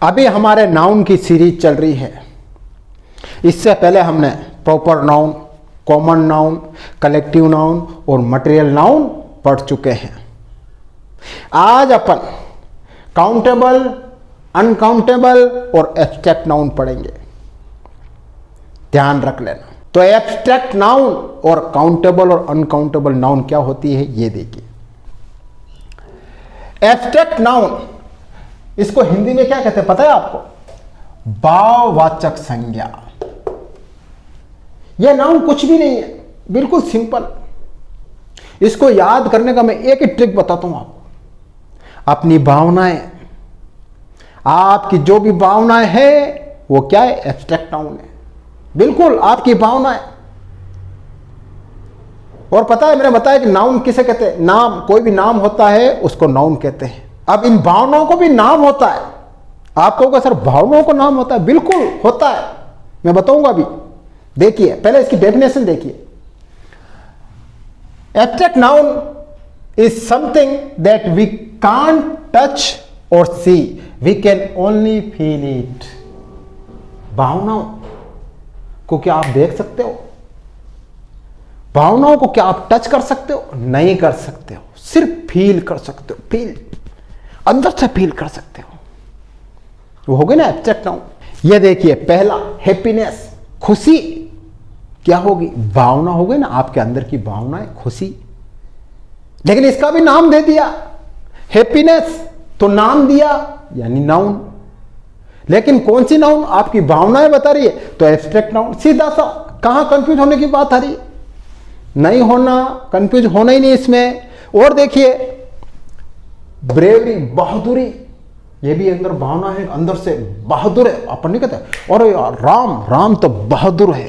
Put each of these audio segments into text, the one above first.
अभी हमारे नाउन की सीरीज चल रही है। इससे पहले हमने proper noun, common noun, collective noun और मटेरियल नाउन पढ़ चुके हैं। आज अपन काउंटेबल, अनकाउंटेबल और एब्स्ट्रैक्ट नाउन पढ़ेंगे। ध्यान रख लेना। तो एब्स्ट्रैक्ट नाउन और काउंटेबल और अनकाउंटेबल नाउन क्या होती है ये देखिए। एब्स्ट्रैक्ट नाउन, इसको हिंदी में क्या कहते हैं पता है आपको? भाववाचक संज्ञा। यह नाउन कुछ भी नहीं है, बिल्कुल सिंपल। इसको याद करने का मैं एक ही ट्रिक बताता हूं आपको। अपनी भावनाएं, आपकी जो भी भावनाएं हैं वो क्या है? एब्स्ट्रैक्ट नाउन है। बिल्कुल आपकी भावनाएं। और पता है मैंने बताया कि नाउन किसे कहते हैं? नाम, कोई भी नाम होता है उसको नाउन कहते हैं। अब इन भावनाओं को भी नाम होता है। आप कहोगे सर भावनाओं को नाम होता है? बिल्कुल होता है, मैं बताऊंगा अभी। देखिए पहले इसकी डेफिनेशन देखिए। Abstract noun is something that we can't touch और see, we can only feel it. भावनाओं को क्या आप देख सकते हो? भावनाओं को क्या आप टच कर सकते हो? नहीं कर सकते हो। सिर्फ फील कर सकते हो। फील, अंदर से फील कर सकते हो। वो हो गए ना एब्स्ट्रैक्ट नाउन। ये देखिए पहला हैप्पीनेस, खुशी क्या होगी? भावना हो गई ना, आपके अंदर की भावना है खुशी। लेकिन इसका भी नाम दे दिया हैप्पीनेस, तो नाम दिया यानी नाउन। लेकिन कौन सी नाउन? आपकी भावनाएं बता रही है तो एब्स्ट्रैक्ट नाउन। सीधा सा, कहां कंफ्यूज होने की बात आ रही? नहीं होना, कंफ्यूज होना ही नहीं इसमें। और देखिए ब्रेवरी, बहादुरी, ये भी अंदर भावना है, अंदर से बहादुर है। अपन नहीं कहते और यार राम तो बहादुर है,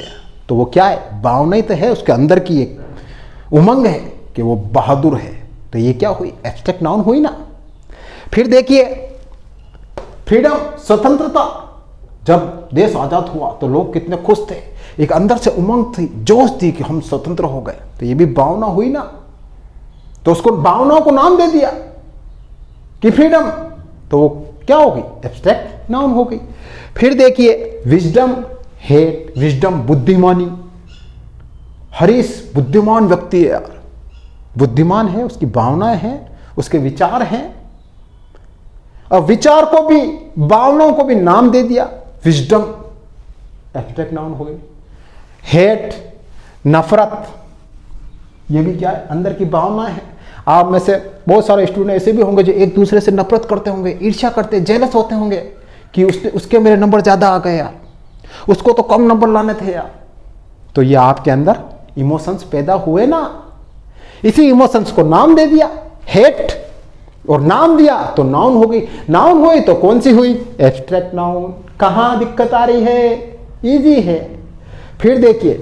तो वो क्या है? भावना ही तो है, उसके अंदर की एक उमंग है कि वो बहादुर है। तो ये क्या हुई? एब्स्ट्रैक्ट नाउन हुई ना। फिर देखिए फ्रीडम, स्वतंत्रता। जब देश आजाद हुआ तो लोग कितने खुश थे, एक अंदर से उमंग थी, जोश थी कि हम स्वतंत्र हो गए। तो ये भी भावना हुई ना। तो उसको भावनाओं को नाम दे दिया कि फ्रीडम, तो वो क्या होगी? एब्स्ट्रैक्ट नाउन हो गई। फिर देखिए विजडम, हेट, विजडम बुद्धिमानी। हरीश बुद्धिमान व्यक्ति है यार, बुद्धिमान है, उसकी भावनाएं हैं, उसके विचार हैं। अब विचार को भी, भावनाओं को भी नाम दे दिया, विजडम, एब्स्ट्रैक्ट नाउन हो गई। हेट, नफरत, ये भी क्या है? अंदर की भावनाएं हैं। आप में से बहुत सारे स्टूडेंट ऐसे भी होंगे जो एक दूसरे से नफरत करते होंगे, ईर्ष्या करते, जेलस होते होंगे कि उसके मेरे नंबर ज्यादा आ गए यार, उसको तो कम नंबर लाने थे यार। तो ये आपके अंदर इमोशंस पैदा हुए ना। इसी इमोशंस को नाम दे दिया हेट, और नाम दिया तो नाउन हो गई। नाउन हुई तो कौन सी हुई? Abstract noun. कहां दिक्कत आ रही है? इजी है। फिर देखिए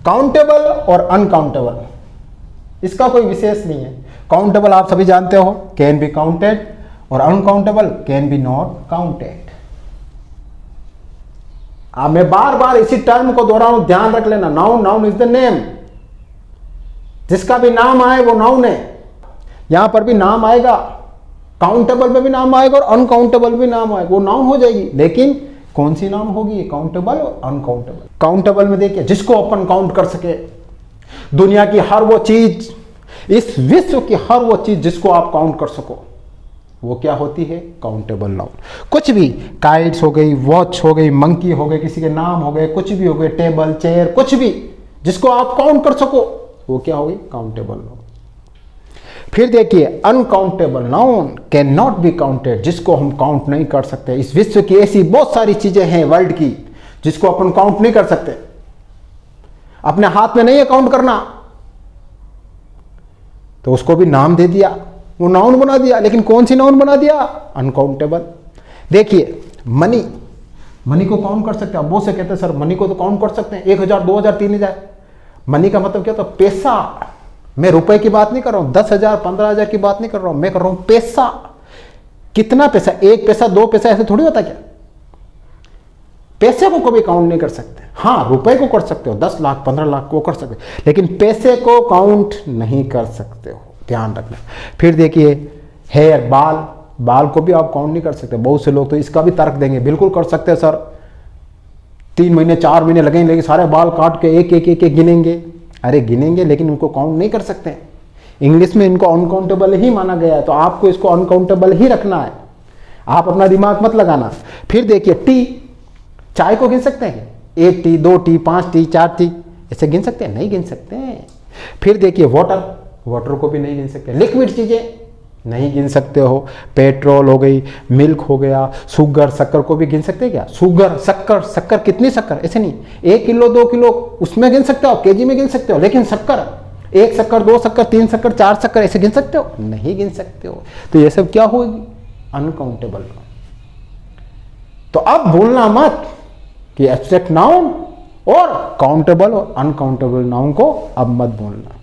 काउंटेबल और अनकाउंटेबल, इसका कोई विशेष नहीं है। काउंटेबल आप सभी जानते हो, कैन बी काउंटेड, और uncountable can be not counted. अब मैं बार बार इसी टर्म को दोहराऊं, ध्यान रख लेना। Noun, noun is the name. जिसका भी नाम आए वो नाउन है। यहां पर भी नाम आएगा, काउंटेबल में भी नाम आएगा और अनकाउंटेबल भी नाम आएगा, वो नाउन हो जाएगी। लेकिन कौन सी नाम होगी? काउंटेबल और अनकाउंटेबल। काउंटेबल में देखिए जिसको अपन काउंट कर सके, दुनिया की हर वो चीज, इस विश्व की हर वो चीज जिसको आप काउंट कर सको, वो क्या होती है? Countable noun. कुछ भी, काइट्स हो गई, वॉच हो गई, मंकी हो गए, किसी के नाम हो गए, कुछ भी हो गए, टेबल, चेयर, कुछ भी जिसको आप काउंट कर सको, वो क्या होगी? Countable noun. फिर देखिए uncountable noun can not be counted, जिसको हम काउंट नहीं कर सकते। इस विश्व की ऐसी बहुत सारी चीजें हैं वर्ल्ड की जिसको अपन काउंट नहीं कर सकते। अपने हाथ में नहीं है काउंट करना, तो उसको भी नाम दे दिया, वो नाउन बना दिया। लेकिन कौन सी नाउन बना दिया? अनकाउंटेबल। देखिए मनी, मनी को काउंट कर सकते हैं। अब वो से कहते हैं सर मनी को तो काउंट कर सकते हैं, 1000, 2000, 3000। मनी का मतलब क्या होता है? पैसा। मैं रुपए की बात नहीं कर रहा हूं, 10,000, 15,000 की बात नहीं कर रहा हूं, मैं कर रहा हूं पैसा। कितना पैसा? 1 पैसा, 2 पैसा, ऐसे थोड़ी होता क्या? पैसे को कभी काउंट नहीं कर सकते। हाँ रुपए को कर सकते हो, 10 लाख, 15 लाख को कर सकते हो, लेकिन पैसे को काउंट नहीं कर सकते हो, ध्यान रखना। फिर देखिए हेयर, बाल, बाल को भी आप काउंट नहीं कर सकते। बहुत से लोग तो इसका भी तर्क देंगे, बिल्कुल कर सकते हैं सर, 3 महीने 4 महीने लगेंगे, लेकिन सारे बाल काट के एक एक एक एक गिनेंगे। अरे गिनेंगे, लेकिन उनको काउंट नहीं कर सकते। इंग्लिश में इनको अनकाउंटेबल ही माना गया है, तो आपको इसको अनकाउंटेबल ही रखना है। आप अपना दिमाग मत लगाना। फिर देखिए टी, चाय को गिन सकते हैं? 1 टी, 2 टी, 5 टी, 4 टी, ऐसे गिन सकते हैं? नहीं गिन सकते हैं। फिर देखिए वाटर, वाटर को भी नहीं गिन सकते। लिक्विड चीजें नहीं गिन सकते हो। पेट्रोल हो गई, मिल्क हो गया, शुगर, शक्कर को भी गिन सकते हैं क्या? शुगर, शक्कर, शक्कर कितनी शक्कर, ऐसे नहीं 1 किलो 2 किलो उसमें गिन सकते हो, केजी में गिन सकते हो, लेकिन शक्कर 1 शक्कर 2 शक्कर 3 शक्कर 4 शक्कर ऐसे गिन सकते हो? नहीं गिन सकते हो। तो ये सब क्या होगी? अनकाउंटेबल। तो अब बोलना मत कि एब्स्ट्रैक्ट नाउन और काउंटेबल और अनकाउंटेबल नाउन को अब मत बोलना।